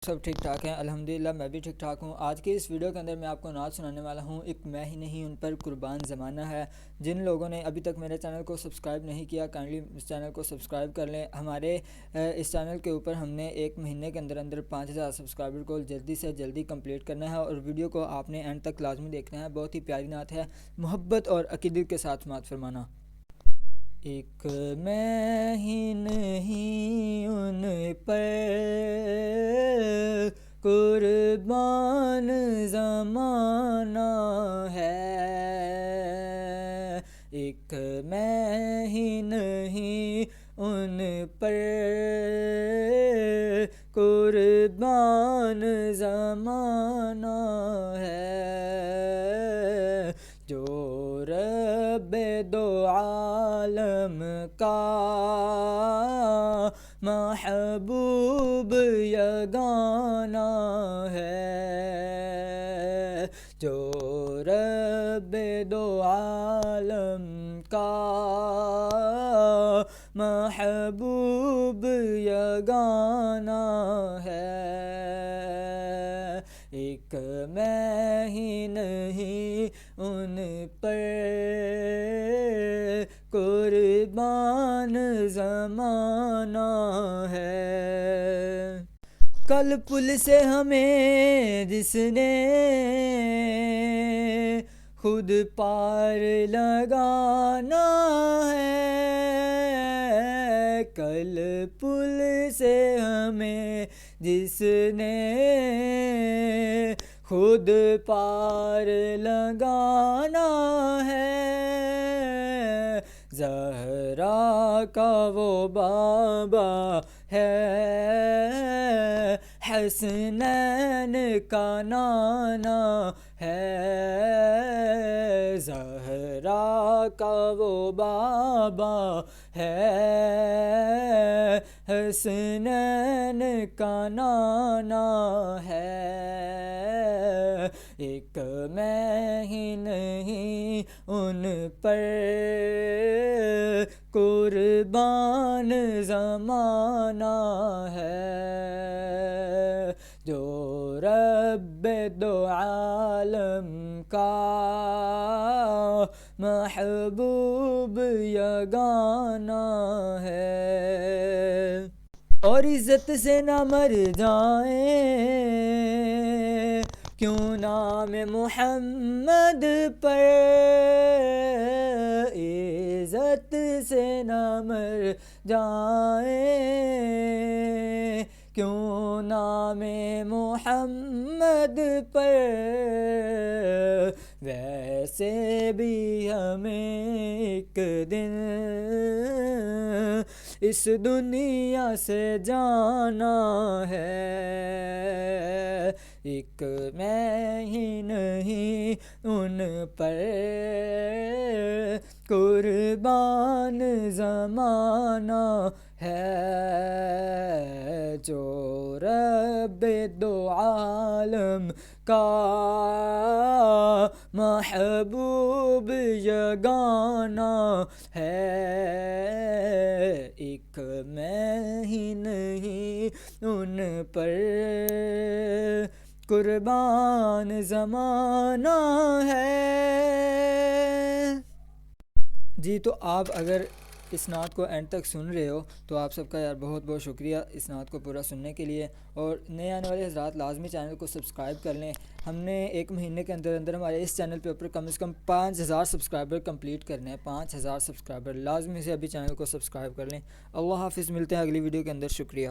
سب ٹھیک ٹھاک ہیں الحمدللہ، میں بھی ٹھیک ٹھاک ہوں۔ آج کی اس ویڈیو کے اندر میں آپ کو نعت سنانے والا ہوں۔ ایک میں ہی نہیں ان پر قربان زمانہ ہے۔ جن لوگوں نے ابھی تک میرے چینل کو سبسکرائب نہیں کیا، کائنڈلی اس چینل کو سبسکرائب کر لیں۔ ہمارے اس چینل کے اوپر ہم نے ایک مہینے کے اندر 5000 سبسکرائبر کو جلدی سے جلدی کمپلیٹ کرنا ہے، اور ویڈیو کو آپ نے اینڈ تک لازمی دیکھنا ہے۔ بہت ہی پیاری نعت ہے، محبت اور عقیدت کے ساتھ سماعت فرمانا۔ ایک میں ہی نہیں ان پر قربان زمانہ ہے، ایک میں ہی نہیں ان پر قربان زمانہ ہے، جو رب دو عالم کا محبوب یگانہ ہے، جو رب دو عالم کا محبوب یگانہ ہے، ایک میں ہی نہیں ان پر قربان زمانہ ہے۔ کل پل سے ہمیں جس نے خود پار لگانا ہے، کل پل سے ہمیں جس نے خود پار لگانا ہے، زہرا کا وہ بابا ہے، حسنین کا نانا ہے، زہرا کا وہ بابا ہے، حسنین کا نانا ہے، ایک میں ہی نہیں ان پر قربان زمانہ ہے، جو رب دو عالم کا محبوب یگانہ ہے، اور عزت سے نہ مر جائیں کیوں نام محمد پر، عزت سے نہ مر جائیں کیوں نام محمد پر، ویسے بھی ہمیں ایک دن اس دنیا سے جانا ہے، ایک میں ہی نہیں ان پر قربان زمانہ ہے، جو رب دو عالم کا محبوب یگانہ ہے، ایک میں ہی نہیں ان پر قربان زمانہ ہے۔ جی تو آپ اگر اس نعت کو اینڈ تک سن رہے ہو تو آپ سب کا یار بہت بہت شکریہ اس نعت کو پورا سننے کے لیے، اور نئے آنے والے حضرات لازمی چینل کو سبسکرائب کر لیں۔ ہم نے ایک مہینے کے اندر ہمارے اس چینل پہ اوپر کم از کم 5000 سبسکرائبر کمپلیٹ کرنے ہیں، 5000 سبسکرائبر لازمی سے ابھی چینل کو سبسکرائب کر لیں۔ اللہ حافظ، ملتے ہیں اگلی ویڈیو کے اندر، شکریہ۔